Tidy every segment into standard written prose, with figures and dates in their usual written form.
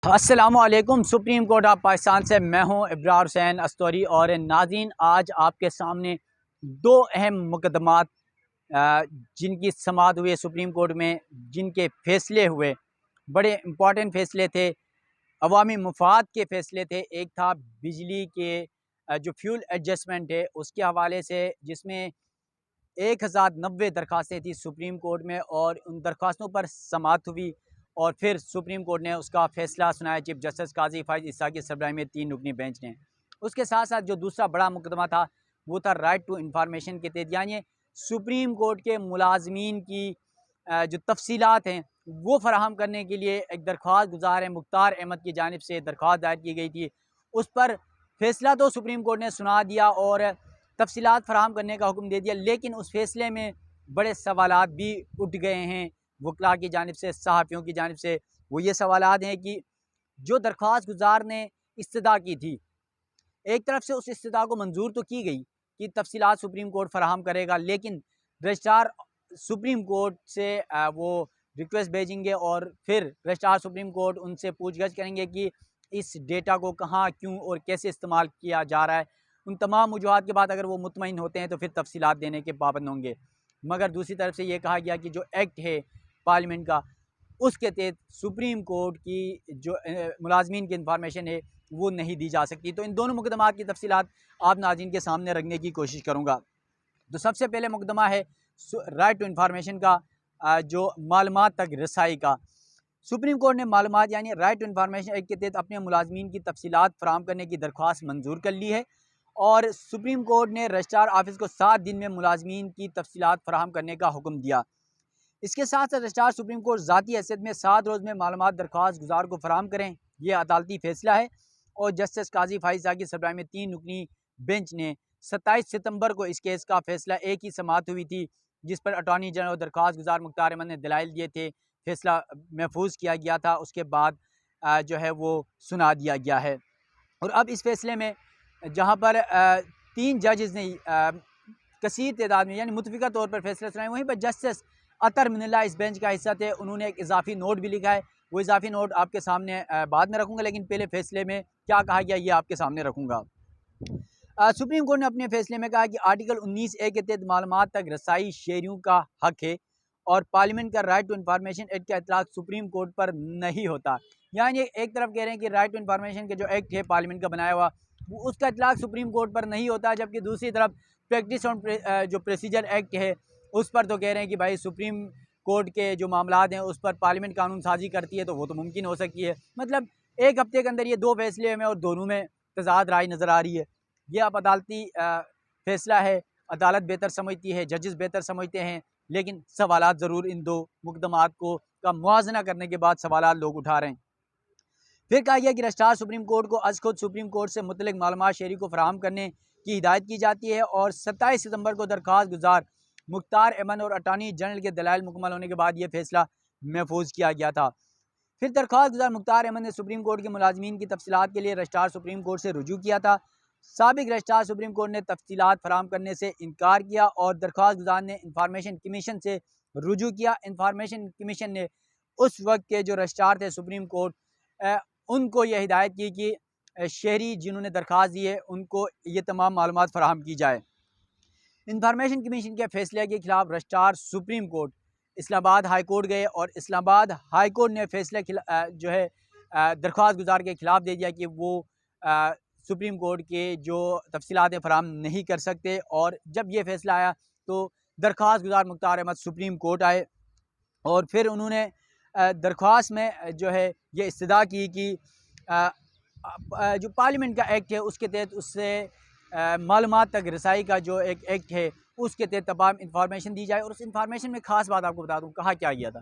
अस्सलामुअलैकुम। Supreme court of Pakistan से मैं हूं इब्रार हुसैन अस्तौरी। और नाज़रीन, आज आपके सामने दो अहम मुकदमात जिनकी समाअत हुई है सुप्रीम कोर्ट में, जिनके फ़ैसले हुए, बड़े इम्पॉर्टेंट फ़ैसले थे, अवामी मुफाद के फ़ैसले थे। एक था बिजली के जो फ्यूल एडजस्टमेंट है उसके हवाले से, जिसमें 1090 दरख्वास्तें थी सुप्रीम कोर्ट में, और उन दरख्वास्तों पर समाअत हुई और फिर सुप्रीम कोर्ट ने उसका फ़ैसला सुनाया। चीफ जस्टिस काजी फ़ाइज़ इसा की सरबराही में 3 रुकनी बेंच ने। उसके साथ साथ जो दूसरा बड़ा मुकदमा था वो था राइट टू इंफॉर्मेशन के तहत, यानी सुप्रीम कोर्ट के मुलाजमीन की जो तफसीलात हैं वो फ़राहम करने के लिए एक दरख्वास्त गुजार है मुख्तार अहमद की जानिब से दरख्वास्त दायर की गई थी। उस पर फ़ैसला तो सुप्रीम कोर्ट ने सुना दिया और तफसीलात फ़राहम करने का हुक्म दे दिया, लेकिन उस फैसले में बड़े सवालात भी उठ गए हैं वकला की जानिब से, सहाफ़ियों की जानिब से। वो ये सवालात हैं कि जो दरख्वास्त गुजार ने इस्तदा की थी, एक तरफ से उस इस्तदा को मंजूर तो की गई कि तफसीलात सुप्रीम कोर्ट फ़राहम करेगा, लेकिन रजिस्ट्रार सुप्रीम कोर्ट से वो रिक्वेस्ट भेजेंगे और फिर रजिस्ट्रार सुप्रीम कोर्ट उनसे पूछगछ करेंगे कि इस डेटा को कहाँ, क्यों और कैसे इस्तेमाल किया जा रहा है। उन तमाम वजूहात के बाद अगर वो मुतमईन होते हैं तो फिर तफसीलात देने के पाबंद होंगे। मगर दूसरी तरफ से ये कहा गया कि जो एक्ट है पार्लियामेंट का, उसके तहत सुप्रीम कोर्ट की जो मुलाजमीन की इंफॉर्मेशन है वो नहीं दी जा सकती। तो इन दोनों मुकदमात की तफसीलात आप नाज़रीन के सामने रखने की कोशिश करूँगा। तो सबसे पहले मुकदमा है राइट टू इंफॉर्मेशन का, जो मालूमात तक रसाई का। सुप्रीम कोर्ट ने मालूमात यानी राइट टू इंफॉर्मेशन एक्ट के तहत अपने मुलाजमीन की तफसीलात फराहम करने की दरख्वास्त मंजूर कर ली है, और सुप्रीम कोर्ट ने रजिस्ट्रार ऑफिस को 7 दिन में मुलाजमीन की तफसीलात फराहम करने का हुक्म दिया। इसके साथ साथ रजिस्ट्रार सुप्रीम कोर्ट ज़ाती हैसियत में 7 रोज़ में मालूमात दरख्वास्त गुजार को फराहम करें, यह अदालती फ़ैसला है। और जस्टिस काजी फ़ाइज़ की सरबराही में 3 रुकनी बेंच ने 27 सितंबर को इस केस का फ़ैसला, एक ही समाअत हुई थी जिस पर अटॉर्नी जनरल और दरख्वास्त गुजार मुख्तार अहमद ने दलाइल दिए थे, फ़ैसला महफूज किया गया था। उसके बाद जो है वो सुना दिया गया है। और अब इस फैसले में जहाँ पर 3 जजेस ने कसीर तादाद में यानी मुतफ़िका तौर पर फैसला सुनाए, वहीं पर जस्टिस अतर मिनल्ला इस बेंच का हिस्सा थे। उन्होंने एक इजाफी नोट भी लिखा है, वो इजाफी नोट आपके सामने बाद में रखूँगा, लेकिन पहले फैसले में क्या कहा गया ये आपके सामने रखूँगा। सुप्रीम कोर्ट ने अपने फैसले में कहा कि आर्टिकल 19A के तहत मालूमात तक रसाई शहरियों का हक है, और पार्लियामेंट का राइट टू इंफॉर्मेशन एक्ट का इतलाक सुप्रीम कोर्ट पर नहीं होता। यानी एक तरफ कह रहे हैं कि राइट टू इंफॉर्मेशन के जो एक्ट है पार्लियामेंट का बनाया हुआ, वो उसका इतलाक सुप्रीम कोर्ट पर नहीं होता, जबकि दूसरी तरफ प्रैक्टिस ऑन जो प्रोसीजर एक्ट है उस पर तो कह रहे हैं कि भाई सुप्रीम कोर्ट के जो मामलात हैं उस पर पार्लियामेंट कानून साजी करती है, तो वो तो मुमकिन हो सकती है। मतलब एक हफ्ते के अंदर ये दो फैसले में और दोनों में तजाद राय नज़र आ रही है। ये अब अदालती फैसला है, अदालत बेहतर समझती है, जजेस बेहतर समझते हैं, लेकिन सवालात ज़रूर इन दो मुकदमात को का मुआजना करने के बाद सवालात लोग उठा रहे हैं। फिर कहा गया कि रजिस्ट्रार सुप्रीम कोर्ट को अज खुद सुप्रीम कोर्ट से मुतल्लिक मालूमात शहरी को फराहम करने की हिदायत की जाती है, और 27 सितंबर को दरख्वास्त गुजार मुख्तार अहमद और अटार्नी जनरल के दलाइल मुकम्मल होने के बाद यह फैसला महफूज किया गया था। फिर दरख्वास्त गुजार मुख्तार अहमद ने सुप्रीम कोर्ट के मुलाजमीन की तफसीलात के लिए रजिस्ट्रार सुप्रीम कोर्ट से रुजू किया था। साबिक रजिस्ट्रार सुप्रीम कोर्ट ने तफसीलात फराहम करने से इनकार किया, और दरख्वास्त गुजार ने इंफॉर्मेशन कमीशन से रुजू किया। इंफॉर्मेशन कमीशन ने उस वक्त के जो रजिस्ट्रार थे सुप्रीम कोर्ट, उनको यह हिदायत की कि शहरी जिन्होंने दरख्वास्त दी है उनको ये तमाम मालूमात फराहम की जाए। इंफॉर्मेशन कमीशन के फैसले के खिलाफ registrar supreme court Islamabad high court गए, और इस्लामाबाद हाई कोर्ट ने फैसले जो है दरख्वास्त गुजार के खिलाफ दे दिया कि वो सुप्रीम कोर्ट के जो तफसीलात फराहम नहीं कर सकते। और जब ये फैसला आया तो दरख्वास्त गुजार मुख्तार अहमद सुप्रीम कोर्ट आए, और फिर उन्होंने दरख्वास्त में जो है ये इस्तदा की कि जो पार्लियामेंट का एक्ट है उसके तहत उससे मालूमात तक रसाई का जो एक एक्ट है उसके तहत तमाम इंफॉर्मेशन दी जाए। और उस इंफॉर्मेशन में ख़ास बात आपको बता दूँ, कहा क्या गया था,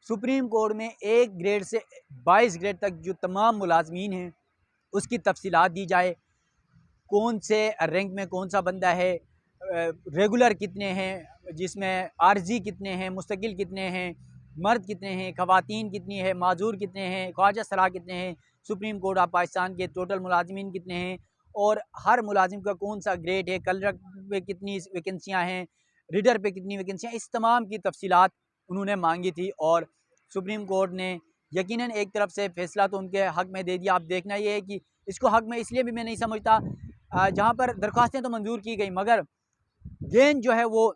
सुप्रीम कोर्ट में 1 ग्रेड से 22 ग्रेड तक जो तमाम मुलाजमीन हैं उसकी तफसीलात दी जाए, कौन से रैंक में कौन सा बंदा है, रेगुलर कितने हैं, जिसमें आर्जी कितने हैं, मुस्तकिल कितने हैं, मर्द कितने हैं, ख़वातीन कितनी है, माजूर कितने हैं, ख्वाजा सरा कितने हैं, सुप्रीम कोर्ट ऑफ पाकिस्तान के टोटल मुलाजमीन कितने हैं, और हर मुलाजिम का कौन सा ग्रेड है, क्लर्क पे कितनी वैकेंसियाँ हैं, रीडर पे कितनी वैकेंसियाँ, इस तमाम की तफसीलात उन्होंने मांगी थी। और सुप्रीम कोर्ट ने यकीनन एक तरफ से फ़ैसला तो उनके हक़ में दे दिया। अब देखना ये है कि इसको हक़ में इसलिए भी मैं नहीं समझता, जहाँ पर दरख्वास्तें तो मंजूर की गई मगर गेंद जो है वो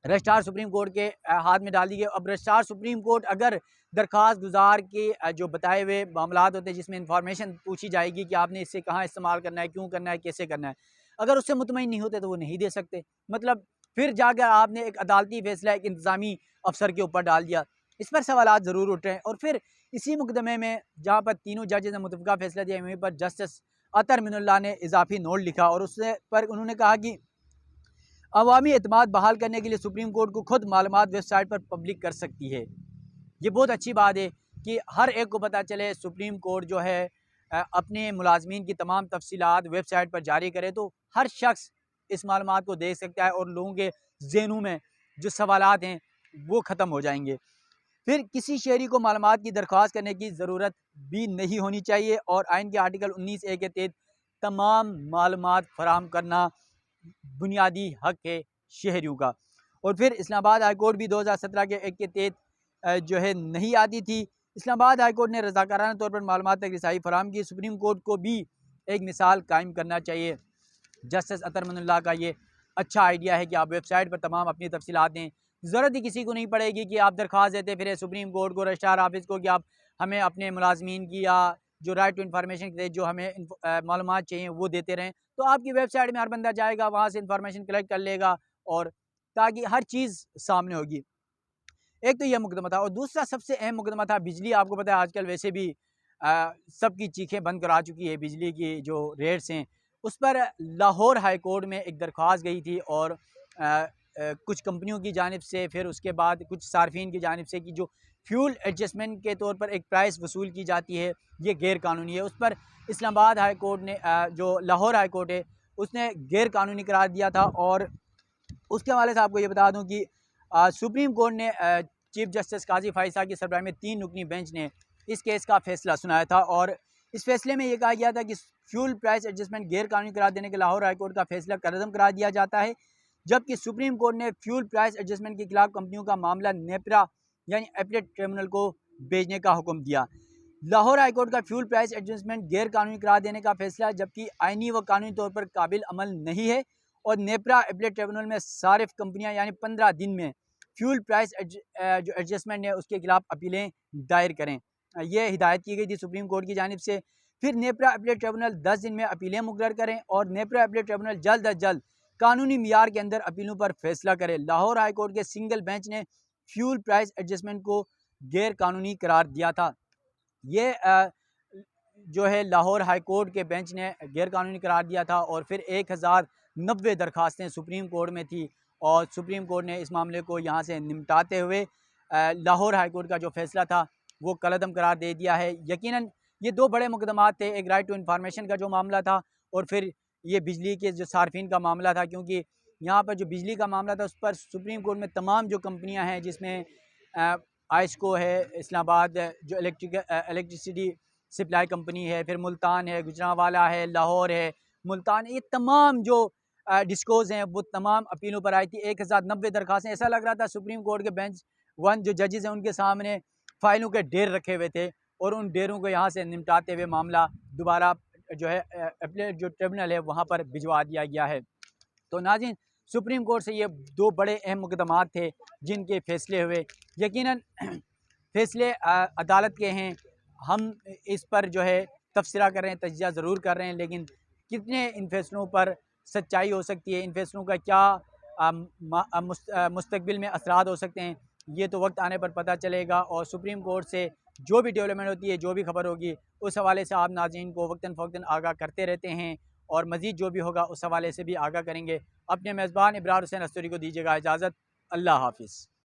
रजिस्ट्रार सुप्रीम कोर्ट के हाथ में डाल दी गई। अब रजिस्ट्रार सुप्रीम कोर्ट अगर दरख्वास्त गुजार के जो बताए हुए मामलात होते हैं जिसमें इंफॉर्मेशन पूछी जाएगी कि आपने इससे कहाँ इस्तेमाल करना है, क्यों करना है, कैसे करना है, अगर उससे मुतमईन नहीं होते तो वो नहीं दे सकते। मतलब फिर जाकर आपने एक अदालती फैसला एक इंतज़ामी अफसर के ऊपर डाल दिया। इस पर सवालात ज़रूर उठ रहे हैं। और फिर इसी मुकदमे में जहाँ पर तीनों जजेस ने मुतफ़िका फैसला दिया, वहीं पर जस्टिस अतर मिनुल्लाह ने इजाफी नोट लिखा और उससे पर उन्होंने कहा कि अवामी एतमाद बहाल करने के लिए सुप्रीम कोर्ट को खुद मालूमात वेबसाइट पर पब्लिक कर सकती है। ये बहुत अच्छी बात है कि हर एक को पता चले। सुप्रीम कोर्ट जो है अपने मुलाजमीन की तमाम तफसीलात वेबसाइट पर जारी करे तो हर शख्स इस मालूमात को देख सकता है और लोगों के ज़हनों में जो सवालात हैं वो ख़त्म हो जाएंगे। फिर किसी शहरी को मालूमात की दरख्वास्त करने की ज़रूरत भी नहीं होनी चाहिए और आइन के आर्टिकल 19A के तहत तमाम मालूमात फराहम करना बुनियादी हक है शहरियों का। और फिर इस्लामाबाद हाई कोर्ट भी 2017 के एक के तहत जो है नहीं आती थी। इस्लामाबाद हाई कोर्ट ने रज़ाकाराना तौर पर मालूमात तक रसाई फराहम की। सुप्रीम कोर्ट को भी एक मिसाल कायम करना चाहिए। जस्टिस अतर मिनुल्लाह का ये अच्छा आइडिया है कि आप वेबसाइट पर तमाम अपनी तफसीलात दें। ज़रूरत ही किसी को नहीं पड़ेगी कि आप दरख्वास्त देते फिर सुप्रीम कोर्ट को, रजिस्ट्रार ऑफिस को कि आप हमें अपने मुलाजमीन की या जो राइट टू इन्फॉर्मेशन के जो हमें मालूमात चाहिए वो देते रहें। तो आपकी वेबसाइट में हर बंदा जाएगा, वहाँ से इंफॉर्मेशन कलेक्ट कर लेगा और ताकि हर चीज़ सामने होगी। एक तो यह मुकदमा था और दूसरा सबसे अहम मुकदमा था बिजली। आपको पता है आजकल वैसे भी सबकी चीखें बंद करा चुकी है बिजली की जो रेट्स हैं उस पर लाहौर हाई कोर्ट में एक दरख्वास्त गई थी और कुछ कंपनियों की जानिब से, फिर उसके बाद कुछ सार्फिन की जानिब से कि जो फ्यूल एडजस्टमेंट के तौर पर एक प्राइस वसूल की जाती है ये गैर कानूनी है। उस पर इस्लामाबाद हाई कोर्ट ने जो लाहौर हाई कोर्ट है उसने गैर कानूनी करार दिया था। और उसके हवाले से आपको ये बता दूं कि सुप्रीम कोर्ट ने चीफ जस्टिस काजी फाइसा की सरबराही में 3 रुकनी बेंच ने इस केस का फैसला सुनाया था और इस फैसले में ये कहा गया था कि फ्यूल प्राइस एडजस्टमेंट गैर कानूनी करार देने के लाहौर हाई कोर्ट का फैसला कलअदम करार दिया जाता है, जबकि सुप्रीम कोर्ट ने फ्यूल प्राइस एडजस्टमेंट के खिलाफ कंपनियों का मामला नेपरा यानी अपीलेट ट्रिब्यूनल को भेजने का हुक्म दिया। लाहौर हाई कोर्ट का फ्यूल प्राइस एडजस्टमेंट गैर कानूनी करार देने का फैसला जबकि आइनी व कानूनी तौर पर काबिल अमल नहीं है और नेपरा अपीलेट ट्रिब्यूनल में सारिफ कंपनियां यानी 15 दिन में फ्यूल प्राइस जो एडजस्टमेंट है उसके खिलाफ अपीलें दायर करें। ये हिदायत की गई थी सुप्रीम कोर्ट की जानिब से। फिर नेपरा अपीलेट ट्रिब्यूनल 10 दिन में अपीलें मुकर्रर करें और नेपरा अपीलेट ट्रिब्यूनल जल्द अज जल्द कानूनी मियार के अंदर अपीलों पर फैसला करे। लाहौर हाई कोर्ट के सिंगल बेंच ने फ्यूल प्राइस एडजस्टमेंट को गैर कानूनी करार दिया था। ये जो है लाहौर हाई कोर्ट के बेंच ने गैर कानूनी करार दिया था और फिर 1090 दरखास्तें सुप्रीम कोर्ट में थी और सुप्रीम कोर्ट ने इस मामले को यहाँ से निपटाते हुए लाहौर हाई कोर्ट का जो फैसला था वो कलअदम करार दे दिया है। यकीनन ये 2 बड़े मुकदमात थे, एक राइट टू इन्फॉर्मेशन का जो मामला था और फिर ये बिजली के जो सार्फिन का मामला था, क्योंकि यहाँ पर जो बिजली का मामला था उस पर सुप्रीम कोर्ट में तमाम जो कंपनियाँ हैं जिसमें आइस्को है, इस्लामाबाद जो इलेक्ट्रिसिटी सप्लाई कंपनी है, फिर मुल्तान है, गुजरांवाला है, लाहौर है, मुल्तान, ये तमाम जो डिस्कोज हैं वो तमाम अपीलों पर आई थी। 1090 दरखास्तें। ऐसा लग रहा था सुप्रीम कोर्ट के बेंच 1 जो जजेस हैं उनके सामने फाइलों के ढेर रखे हुए थे और उन ढेरों को यहाँ से निपटाते हुए मामला दोबारा जो है अपीलेट जो ट्रिब्यूनल है वहाँ पर भिजवा दिया गया है। तो नाज़रीन, सुप्रीम कोर्ट से ये 2 बड़े अहम मुकदमात थे जिनके फैसले हुए। यकीनन फैसले अदालत के हैं, हम इस पर जो है तबसरा कर रहे हैं, तजिया ज़रूर कर रहे हैं, लेकिन कितने इन फैसलों पर सच्चाई हो सकती है, इन फैसलों का क्या मुस्तकबिल में असरात हो सकते हैं, ये तो वक्त आने पर पता चलेगा। और सुप्रीम कोर्ट से जो भी डेवलपमेंट होती है, जो भी खबर होगी, उस हवाले से आप नाज़रीन को वक्तन फ़वक्तन आगाह करते रहते हैं और मज़ीद जो भी होगा उस हवाले से भी आगाह करेंगे। अपने मेज़बान इब्रार हुसैन अस्तरी को दीजिएगा इजाज़त। अल्लाह हाफ़िज़।